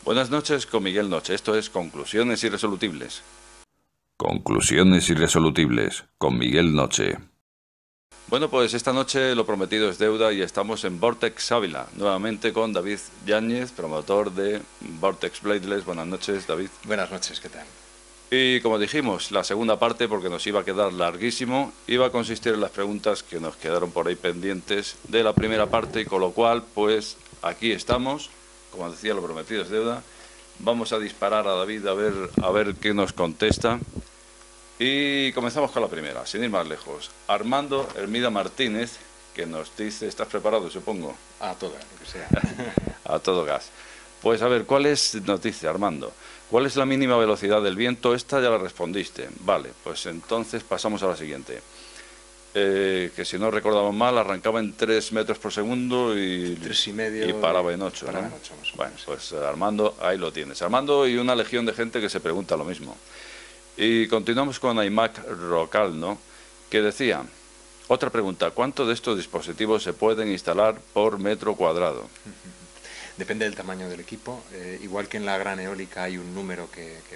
Buenas noches con Miguel Noche. Esto es Conclusiones Irresolubles. Conclusiones Irresolubles con Miguel Noche. Bueno, pues esta noche lo prometido es deuda y estamos en Vortex Ávila, nuevamente con David Yáñez, promotor de Vortex Bladeless. Buenas noches, David. Buenas noches, ¿qué tal? Y como dijimos, la segunda parte, porque nos iba a quedar larguísimo, iba a consistir en las preguntas que nos quedaron por ahí pendientes de la primera parte, y con lo cual, pues aquí estamos, como decía, lo prometido es deuda. Vamos a disparar a David a ver qué nos contesta. Y comenzamos con la primera, sin ir más lejos. Armando Hermida Martínez, que nos dice, ¿estás preparado, supongo? A toda, lo que sea. A todo gas. Pues a ver, nos dice Armando, ¿cuál es la mínima velocidad del viento? Esta ya la respondiste. Vale, pues entonces pasamos a la siguiente. Que si no recordamos mal, arrancaba en 3 metros por segundo y 3,5 y paraba en 8. paraba ¿no? en 8 más o Bueno, menos. pues Armando, ahí lo tienes. Armando y una legión de gente que se pregunta lo mismo. Y continuamos con Aymac Rocalno, que decía, otra pregunta, ¿cuánto de estos dispositivos se pueden instalar por metro cuadrado? Depende del tamaño del equipo. Igual que en la gran eólica hay un número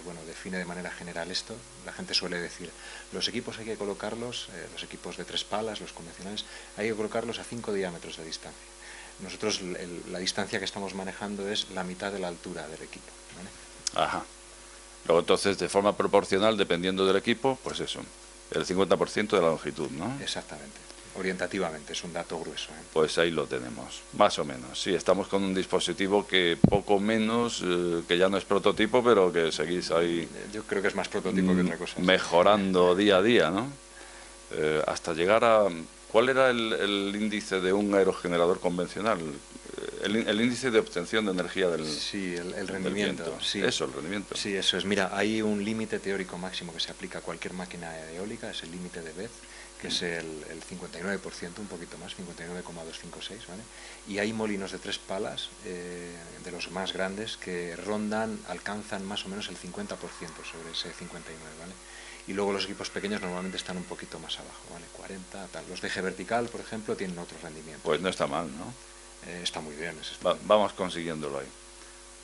bueno, define de manera general esto. La gente suele decir, los equipos hay que colocarlos, los equipos de 3 palas, los convencionales, hay que colocarlos a 5 diámetros de distancia. Nosotros la distancia que estamos manejando es la mitad de la altura del equipo, ¿vale? Ajá. Luego entonces, de forma proporcional, dependiendo del equipo, pues eso, el 50% de la longitud, ¿no? Exactamente. Orientativamente, es un dato grueso, ¿eh? Pues ahí lo tenemos, más o menos. Sí, estamos con un dispositivo que poco menos, que ya no es prototipo, pero que seguís ahí Yo creo que es más prototipo que otra cosa. mejorando día a día, ¿no? Hasta llegar a... ¿Cuál era el índice de un aerogenerador convencional? El índice de obtención de energía Sí, el del rendimiento. viento. Sí. Eso, el rendimiento. Sí, eso es. Mira, hay un límite teórico máximo que se aplica a cualquier máquina eólica, es el límite de Betz, que es el 59%, un poquito más, 59,256, ¿vale? Y hay molinos de 3 palas, de los más grandes, que alcanzan más o menos el 50% sobre ese 59, ¿vale? Y luego los equipos pequeños normalmente están un poquito más abajo, ¿vale? 40, tal. Los de eje vertical, por ejemplo, tienen otro rendimiento. Pues no está mal, ¿no? Está muy bien. Está muy bien. Vamos consiguiéndolo ahí.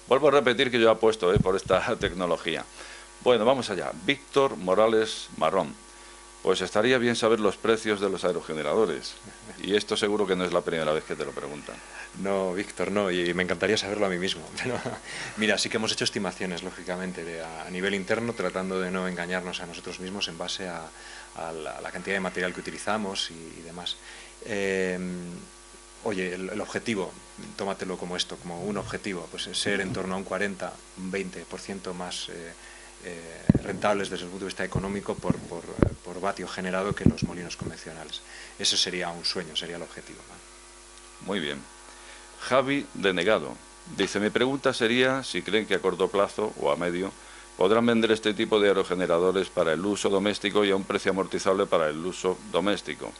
Vuelvo a repetir que yo apuesto por esta tecnología. Bueno, vamos allá. Víctor Morales Marrón. Pues estaría bien saber los precios de los aerogeneradores. Y esto seguro que no es la primera vez que te lo preguntan. No, Víctor, no, y me encantaría saberlo a mí mismo. Pero, mira, sí que hemos hecho estimaciones, lógicamente, a nivel interno, tratando de no engañarnos a nosotros mismos en base a la cantidad de material que utilizamos y demás. Oye, el objetivo, tómatelo como esto, como un objetivo, pues es ser en torno a un 40, un 20% más rentables desde el punto de vista económico por vatio generado que los molinos convencionales. Eso sería un sueño, sería el objetivo, ¿no? Muy bien. Javi Denegado dice, mi pregunta sería si creen que a corto plazo o a medio podrán vender este tipo de aerogeneradores para el uso doméstico y a un precio amortizable para el uso doméstico.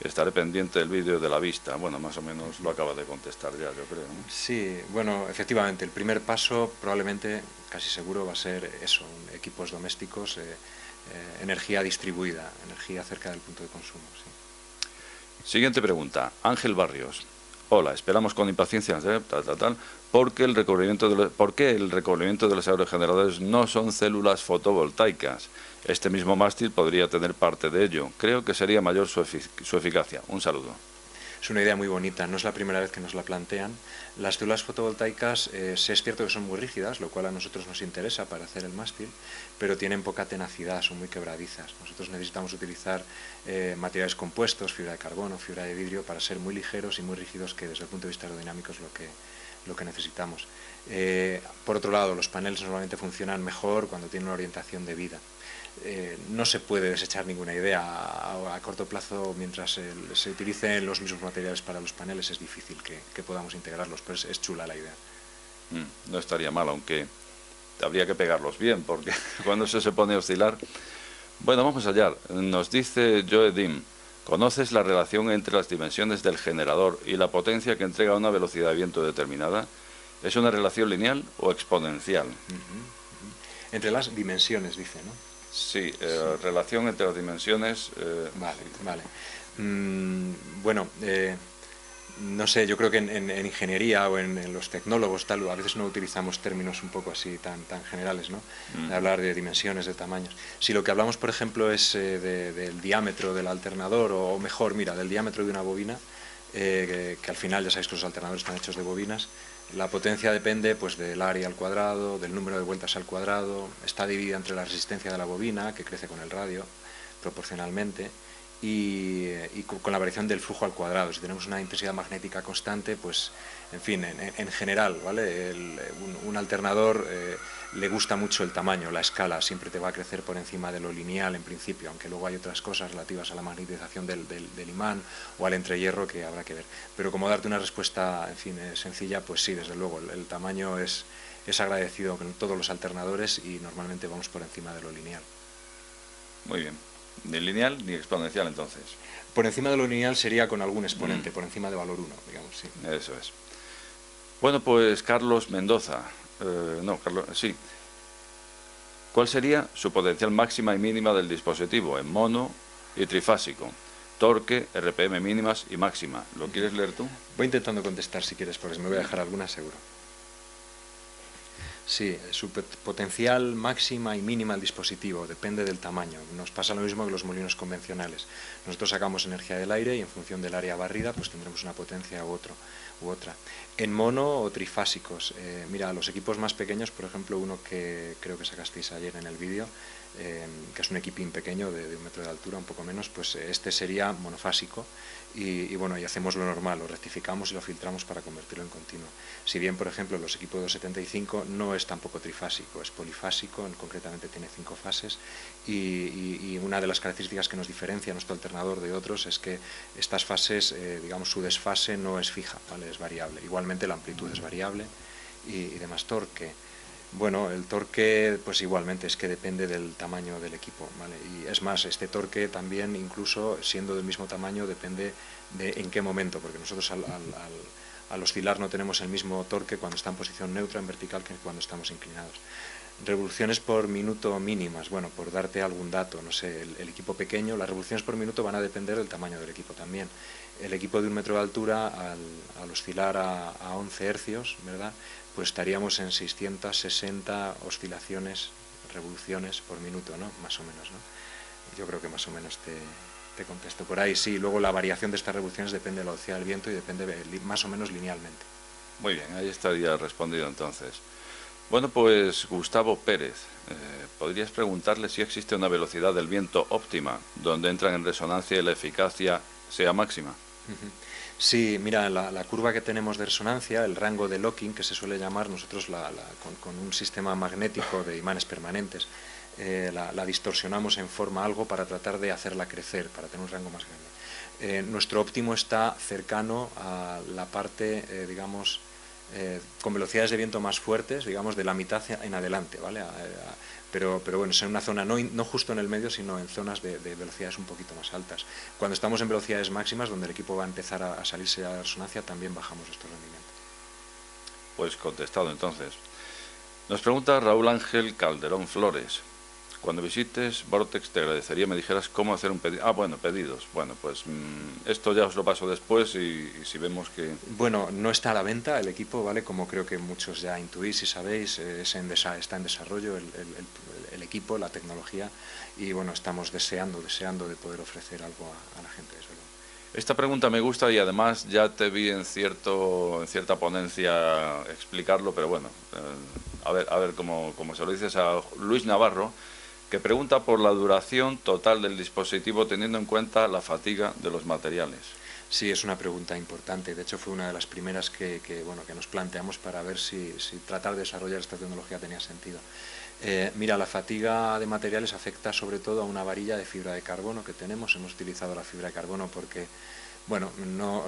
Estaré pendiente del vídeo de la vista. Bueno, más o menos lo acaba de contestar ya, yo creo, ¿no? Sí, bueno, efectivamente, el primer paso probablemente, casi seguro, va a ser eso, equipos domésticos, energía distribuida, energía cerca del punto de consumo, sí. Siguiente pregunta, Ángel Barrios. Hola, esperamos con impaciencia, ¿por qué el recubrimiento de los aerogeneradores no son células fotovoltaicas? Este mismo mástil podría tener parte de ello. Creo que sería mayor su eficacia. Un saludo. Es una idea muy bonita, no es la primera vez que nos la plantean. Las células fotovoltaicas, sí es cierto que son muy rígidas, lo cual a nosotros nos interesa para hacer el mástil, pero tienen poca tenacidad, son muy quebradizas. Nosotros necesitamos utilizar materiales compuestos, fibra de carbono, fibra de vidrio, para ser muy ligeros y muy rígidos, que desde el punto de vista aerodinámico es lo que necesitamos. Por otro lado, los paneles normalmente funcionan mejor cuando tienen una orientación de vida. No se puede desechar ninguna idea a corto plazo. Mientras se utilicen los mismos materiales para los paneles es difícil que podamos integrarlos, pero es chula la idea. No estaría mal, aunque habría que pegarlos bien, porque cuando eso se pone a oscilar... Bueno, vamos allá. Nos dice Joe Dim, ¿conoces la relación entre las dimensiones del generador y la potencia que entrega a una velocidad de viento determinada? ¿Es una relación lineal o exponencial? Entre las dimensiones, dice, ¿no? Sí, relación entre las dimensiones... Vale, sí. vale. Bueno, no sé, yo creo que en ingeniería o en los tecnólogos tal, a veces no utilizamos términos un poco así tan generales, ¿no? De hablar de dimensiones, de tamaños. Si lo que hablamos, por ejemplo, es del diámetro del alternador, o mejor, mira, del diámetro de una bobina, que al final ya sabéis que los alternadores están hechos de bobinas, la potencia depende pues del área al cuadrado, del número de vueltas al cuadrado, está dividida entre la resistencia de la bobina, que crece con el radio, proporcionalmente, y con la variación del flujo al cuadrado. Si tenemos una intensidad magnética constante, pues, en fin, en general, ¿vale? Un alternador le gusta mucho el tamaño, la escala, siempre te va a crecer por encima de lo lineal en principio, aunque luego hay otras cosas relativas a la magnetización del imán o al entrehierro que habrá que ver. Pero como darte una respuesta, en fin, sencilla, pues sí, desde luego, el tamaño es agradecido con todos los alternadores y normalmente vamos por encima de lo lineal. Muy bien. Ni lineal ni exponencial, entonces. Por encima de lo lineal sería con algún exponente, por encima de valor 1, digamos, sí. Eso es. Bueno, pues Carlos Mendoza. Sí. ¿Cuál sería su potencial máxima y mínima del dispositivo en mono y trifásico? Torque, RPM mínimas y máxima. ¿Lo quieres leer tú? Voy intentando contestar si quieres, porque me voy a dejar alguna seguro. Sí, su potencial máxima y mínima del dispositivo depende del tamaño. Nos pasa lo mismo que los molinos convencionales. Nosotros sacamos energía del aire y en función del área barrida pues tendremos una potencia u otra. En mono o trifásicos, mira, los equipos más pequeños, por ejemplo, uno que creo que sacasteis ayer en el vídeo, que es un equipín pequeño de 1 metro de altura, un poco menos, pues este sería monofásico y bueno, y hacemos lo normal, lo rectificamos y lo filtramos para convertirlo en continuo. Si bien, por ejemplo, los equipos de 275 no es tampoco trifásico, es polifásico, concretamente tiene 5 fases y una de las características que nos diferencia nuestro alternador de otros es que estas fases, digamos, su desfase no es fija, ¿vale? Es variable. Igualmente la amplitud es variable y demás. Torque. Bueno, el torque pues igualmente es que depende del tamaño del equipo, ¿vale? Y es más, este torque también, incluso siendo del mismo tamaño, depende de en qué momento, porque nosotros al oscilar no tenemos el mismo torque cuando está en posición neutra, en vertical, que cuando estamos inclinados. Revoluciones por minuto mínimas, bueno, por darte algún dato, no sé, el equipo pequeño, las revoluciones por minuto van a depender del tamaño del equipo también. El equipo de 1 metro de altura, al oscilar a 11 hercios, ¿verdad?, pues estaríamos en 660 oscilaciones, revoluciones por minuto, ¿no?, más o menos, ¿no? Yo creo que más o menos te contesto por ahí. Sí, luego la variación de estas revoluciones depende de la velocidad del viento y depende más o menos linealmente. Muy bien, ahí estaría respondido entonces. Bueno, pues Gustavo Pérez, ¿podrías preguntarle si existe una velocidad del viento óptima donde entran en resonancia y la eficacia sea máxima? Sí, mira, la curva que tenemos de resonancia, el rango de locking, que se suele llamar nosotros con un sistema magnético de imanes permanentes, la distorsionamos en forma algo para tratar de hacerla crecer, para tener un rango más grande. Nuestro óptimo está cercano a la parte, digamos, con velocidades de viento más fuertes, digamos, de la mitad en adelante, ¿vale? Pero bueno, es en una zona no justo en el medio, sino en zonas de velocidades un poquito más altas. Cuando estamos en velocidades máximas, donde el equipo va a empezar a salirse a la resonancia, también bajamos estos rendimientos. Pues contestado entonces. Nos pregunta Raúl Ángel Calderón Flores. Cuando visites Vortex te agradecería me dijeras cómo hacer un pedido. Ah, bueno, pedidos. Bueno, pues esto ya os lo paso después y si vemos que... Bueno, no está a la venta el equipo, ¿vale? Como creo que muchos ya intuís y sabéis, está en desarrollo el equipo, la tecnología, y bueno, estamos deseando de poder ofrecer algo a la gente, eso. Esta pregunta me gusta y además ya te vi en cierta ponencia explicarlo, pero bueno, a ver como se lo dices a Luis Navarro, que pregunta por la duración total del dispositivo teniendo en cuenta la fatiga de los materiales. Sí, es una pregunta importante. De hecho, fue una de las primeras que nos planteamos para ver si tratar de desarrollar esta tecnología tenía sentido. Mira, la fatiga de materiales afecta sobre todo a una varilla de fibra de carbono que tenemos. Hemos utilizado la fibra de carbono porque, bueno, no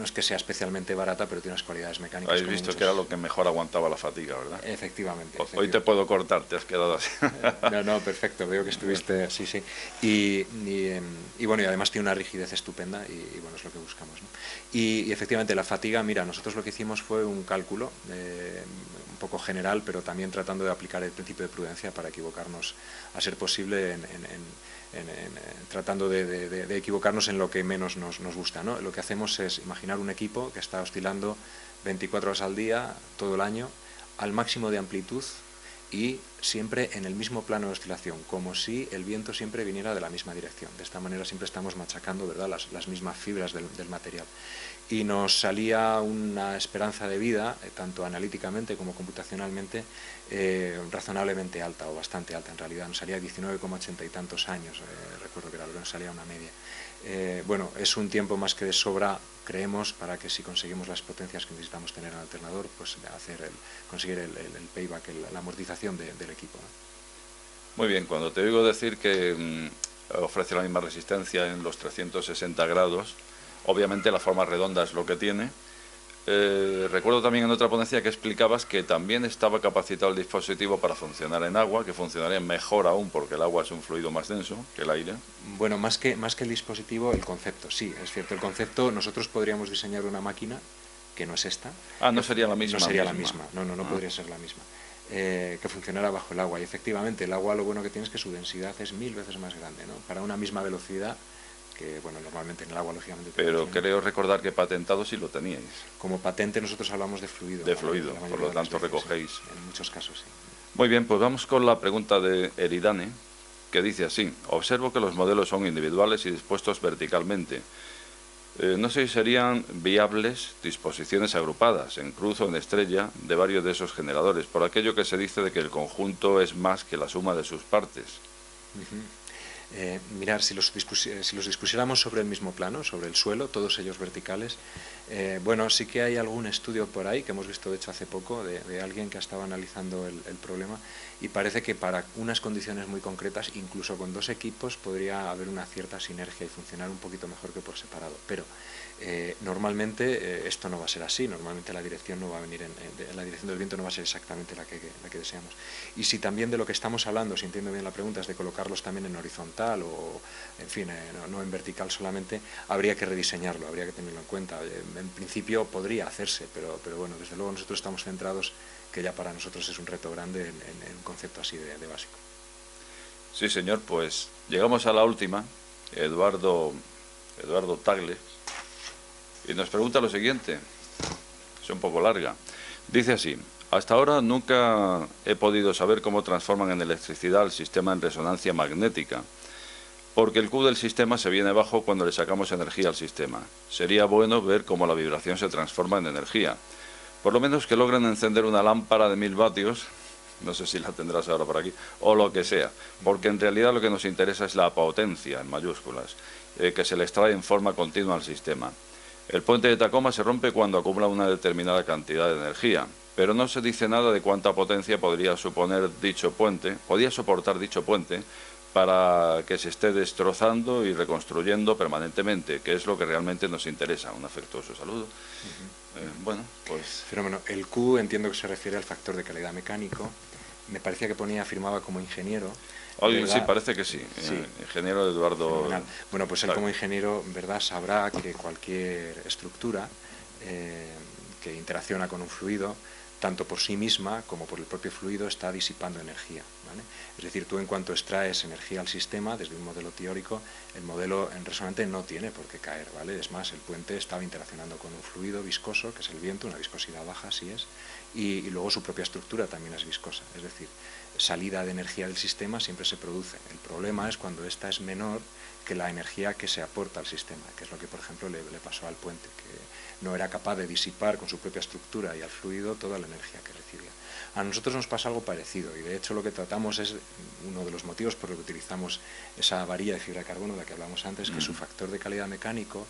es que sea especialmente barata, pero tiene unas cualidades mecánicas. Habéis visto que era lo que mejor aguantaba la fatiga, ¿verdad? Efectivamente. Hoy te puedo cortar, te has quedado así. No, perfecto, veo que estuviste, sí. Y bueno, y además tiene una rigidez estupenda y bueno, es lo que buscamos, ¿no? Y efectivamente la fatiga, mira, nosotros lo que hicimos fue un cálculo, un poco general, pero también tratando de aplicar el principio de prudencia para equivocarnos, a ser posible, tratando de equivocarnos en lo que menos nos gusta, ¿no? Lo que hacemos es imaginar un equipo que está oscilando 24 horas al día, todo el año, al máximo de amplitud y siempre en el mismo plano de oscilación, como si el viento siempre viniera de la misma dirección. De esta manera siempre estamos machacando, ¿verdad?, las mismas fibras del material. Y nos salía una esperanza de vida, tanto analíticamente como computacionalmente, razonablemente alta, o bastante alta en realidad. Nos salía 19,80 y tantos años, recuerdo que era lo que nos salía una media. Bueno, es un tiempo más que de sobra, creemos, para que si conseguimos las potencias que necesitamos tener en el alternador, pues conseguir el payback, la amortización del equipo, ¿no? Muy bien, cuando te oigo decir que ofrece la misma resistencia en los 360 grados, obviamente la forma redonda es lo que tiene. Recuerdo también en otra ponencia que explicabas que también estaba capacitado el dispositivo para funcionar en agua, que funcionaría mejor aún porque el agua es un fluido más denso que el aire. Bueno, más que el dispositivo, el concepto, sí, es cierto. El concepto, nosotros podríamos diseñar una máquina que no es esta. Ah, no sería la misma. No sería la misma, no podría ser la misma. Que funcionara bajo el agua. Y efectivamente, el agua lo bueno que tiene es que su densidad es 1000 veces más grande, ¿no? Para una misma velocidad, que bueno, normalmente en el agua lógicamente... Pero creo recordar que patentado sí lo teníais. Como patente nosotros hablamos de fluido. De fluido, por lo tanto recogéis. Sí, en muchos casos sí. Muy bien, pues vamos con la pregunta de Eridane, que dice así: observo que los modelos son individuales y dispuestos verticalmente. No sé si serían viables disposiciones agrupadas, en cruz o en estrella, de varios de esos generadores, por aquello que se dice de que el conjunto es más que la suma de sus partes. Mirar, si los dispusiéramos sobre el mismo plano, sobre el suelo, todos ellos verticales, bueno, sí que hay algún estudio por ahí, que hemos visto de hecho hace poco, de alguien que ha estado analizando el problema, y parece que para unas condiciones muy concretas, incluso con dos equipos, podría haber una cierta sinergia y funcionar un poquito mejor que por separado. Pero normalmente esto no va a ser así, normalmente la dirección no va a venir, la dirección del viento no va a ser exactamente la que deseamos. Y si también de lo que estamos hablando, si entiendo bien la pregunta, es de colocarlos también en horizontal o, en fin, no en vertical solamente, habría que rediseñarlo, habría que tenerlo en cuenta. En principio podría hacerse, pero bueno, desde luego nosotros estamos centrados, que ya para nosotros es un reto grande en un concepto así de básico. Sí, señor, pues llegamos a la última, Eduardo Tagle, y nos pregunta lo siguiente, es un poco larga. Dice así: hasta ahora nunca he podido saber cómo transforman en electricidad el sistema en resonancia magnética, porque el Q del sistema se viene bajo cuando le sacamos energía al sistema. Sería bueno ver cómo la vibración se transforma en energía. Por lo menos que logren encender una lámpara de 1000 vatios, no sé si la tendrás ahora por aquí, o lo que sea, porque en realidad lo que nos interesa es la potencia, en mayúsculas, que se le extrae en forma continua al sistema. El puente de Tacoma se rompe cuando acumula una determinada cantidad de energía, pero no se dice nada de cuánta potencia podría soportar dicho puente para que se esté destrozando y reconstruyendo permanentemente, que es lo que realmente nos interesa. Un afectuoso saludo. Bueno, pues... Fenómeno. El Q entiendo que se refiere al factor de calidad mecánico. Me parecía que afirmaba como ingeniero. Sí, parece que sí. Sí. Ingeniero Eduardo... Fenomenal. Bueno, pues él como ingeniero, ¿verdad?, sabrá que cualquier estructura que interacciona con un fluido, tanto por sí misma como por el propio fluido, está disipando energía, ¿vale? Es decir, tú en cuanto extraes energía al sistema, desde un modelo teórico, el modelo en resonante no tiene por qué caer, ¿vale? Es más, el puente estaba interaccionando con un fluido viscoso, que es el viento, una viscosidad baja, así es, y luego su propia estructura también es viscosa, es decir, salida de energía del sistema siempre se produce. El problema es cuando esta es menor que la energía que se aporta al sistema, que es lo que, por ejemplo, le pasó al puente, que no era capaz de disipar con su propia estructura y al fluido toda la energía que recibía. A nosotros nos pasa algo parecido, y de hecho lo que tratamos es, uno de los motivos por los que utilizamos esa varilla de fibra de carbono de la que hablamos antes, que su factor de calidad mecánico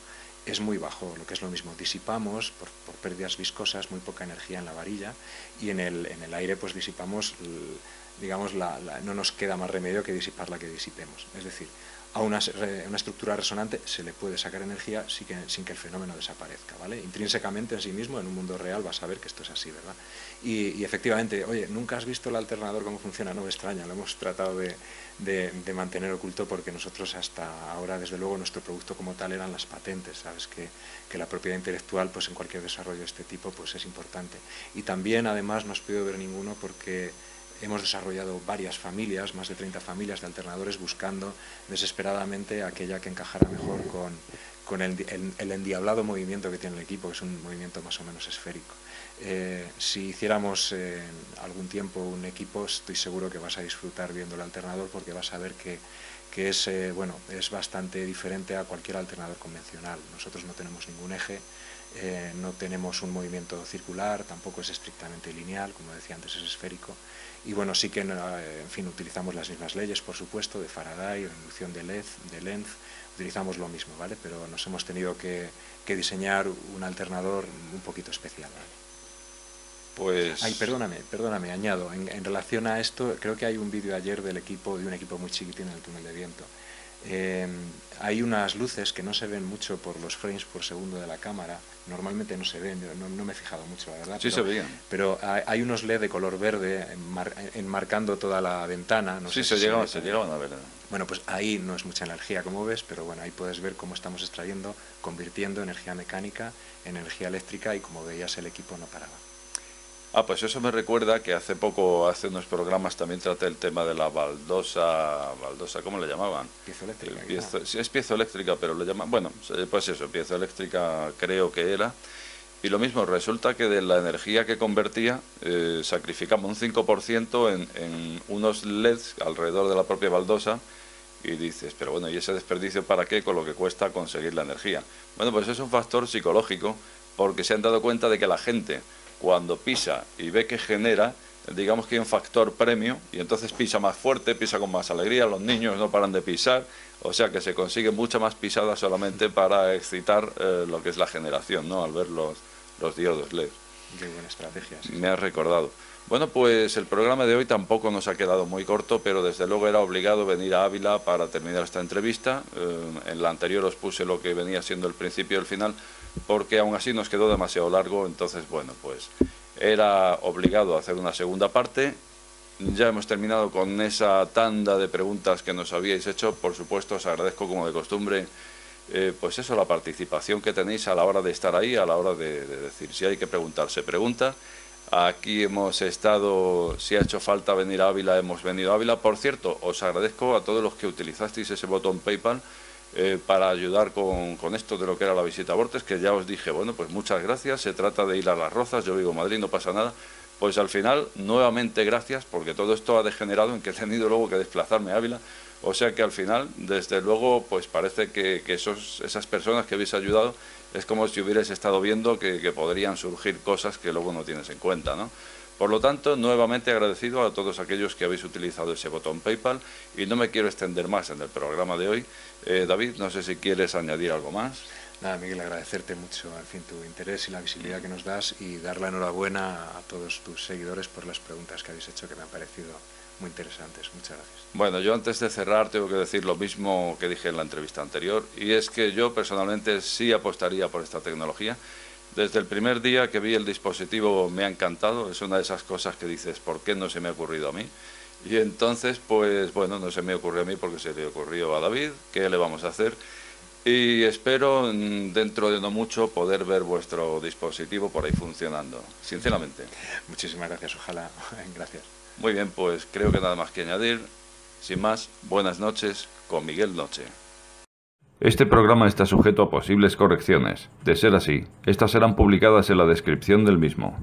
es muy bajo, lo que es lo mismo, disipamos por pérdidas viscosas muy poca energía en la varilla, y en el aire pues disipamos, digamos, no nos queda más remedio que disipar la que disipemos. Es decir, a una estructura resonante se le puede sacar energía sin que el fenómeno desaparezca, ¿vale? Intrínsecamente en sí mismo, en un mundo real, vas a ver que esto es así, ¿verdad? Y efectivamente, oye, ¿nunca has visto el alternador cómo funciona? No me extraña, lo hemos tratado de mantener oculto porque nosotros hasta ahora, desde luego, nuestro producto como tal eran las patentes, ¿sabes? Que la propiedad intelectual, pues en cualquier desarrollo de este tipo, pues es importante. Y también, además, no has podido ver ninguno porque hemos desarrollado varias familias, más de 30 familias de alternadores, buscando desesperadamente aquella que encajara mejor con el endiablado movimiento que tiene el equipo, que es un movimiento más o menos esférico. Si hiciéramos algún tiempo un equipo, estoy seguro que vas a disfrutar viendo el alternador, porque vas a ver que es bastante diferente a cualquier alternador convencional. Nosotros no tenemos ningún eje, no tenemos un movimiento circular, tampoco es estrictamente lineal, como decía antes, es esférico. Y bueno, sí que, en fin, utilizamos las mismas leyes, por supuesto, de Faraday, de inducción de Lenz, utilizamos lo mismo, ¿vale? Pero nos hemos tenido que diseñar un alternador un poquito especial, ¿vale? Pues... Ay, perdóname, añado, en relación a esto, creo que hay un vídeo ayer de un equipo muy chiquitín en el túnel de viento. Hay unas luces que no se ven mucho por los frames por segundo de la cámara, normalmente no se ven, yo no me he fijado mucho, la verdad. Sí, se veían. Pero hay unos LED de color verde enmarcando toda la ventana. No sí, sé se llegaban a ver. Bueno, pues ahí no es mucha energía, como ves, pero bueno, ahí puedes ver cómo estamos extrayendo, convirtiendo energía mecánica en energía eléctrica, y como veías, el equipo no paraba. Ah, pues eso me recuerda que hace unos programas también traté el tema de la baldosa, ¿cómo le llamaban? Piezoeléctrica. Sí, es piezoeléctrica, pero le llaman, bueno, pues eso, piezoeléctrica creo que era. Y lo mismo, resulta que de la energía que convertía, sacrificamos un 5% en unos LEDs alrededor de la propia baldosa, y dices, pero bueno, ¿y ese desperdicio para qué con lo que cuesta conseguir la energía? Bueno, pues es un factor psicológico, porque se han dado cuenta de que la gente, cuando pisa y ve que genera, digamos que hay un factor premio, y entonces pisa más fuerte, pisa con más alegría, los niños no paran de pisar, o sea que se consigue mucha más pisada solamente para excitar lo que es la generación, ¿no? Al ver los diodos LED. Qué buena estrategia. Sí. Me has recordado. Bueno, pues el programa de hoy tampoco nos ha quedado muy corto, pero desde luego era obligado venir a Ávila para terminar esta entrevista. En la anterior os puse lo que venía siendo el principio y el final, porque aún así nos quedó demasiado largo, entonces bueno, pues era obligado a hacer una segunda parte. Ya hemos terminado con esa tanda de preguntas que nos habíais hecho. Por supuesto, os agradezco como de costumbre, pues eso, la participación que tenéis a la hora de estar ahí, a la hora de decir, si hay que preguntar, se pregunta. Aquí hemos estado, si ha hecho falta venir a Ávila, hemos venido a Ávila. Por cierto, os agradezco a todos los que utilizasteis ese botón PayPal para ayudar con esto de lo que era la visita a Bortes, que ya os dije, bueno, pues muchas gracias, se trata de ir a Las Rozas, yo vivo en Madrid, no pasa nada. Pues al final, nuevamente gracias, porque todo esto ha degenerado en que he tenido luego que desplazarme a Ávila, o sea que al final, desde luego, pues parece que esas personas que habéis ayudado, es como si hubierais estado viendo que podrían surgir cosas que luego no tienes en cuenta, ¿no? Por lo tanto, nuevamente agradecido a todos aquellos que habéis utilizado ese botón PayPal, y no me quiero extender más en el programa de hoy. David, no sé si quieres añadir algo más. Nada, Miguel, agradecerte mucho, en fin, tu interés y la visibilidad que nos das, y dar la enhorabuena a todos tus seguidores por las preguntas que habéis hecho, que me han parecido muy interesantes. Muchas gracias. Bueno, yo antes de cerrar tengo que decir lo mismo que dije en la entrevista anterior, y es que yo personalmente sí apostaría por esta tecnología. Desde el primer día que vi el dispositivo me ha encantado, es una de esas cosas que dices, ¿por qué no se me ha ocurrido a mí? Y entonces, pues bueno, no se me ocurrió a mí porque se le ocurrió a David, ¿qué le vamos a hacer? Y espero dentro de no mucho poder ver vuestro dispositivo por ahí funcionando, sinceramente. Muchísimas gracias, ojalá. Gracias. Muy bien, pues creo que nada más que añadir. Sin más, buenas noches con Miguel Noche. Este programa está sujeto a posibles correcciones. De ser así, estas serán publicadas en la descripción del mismo.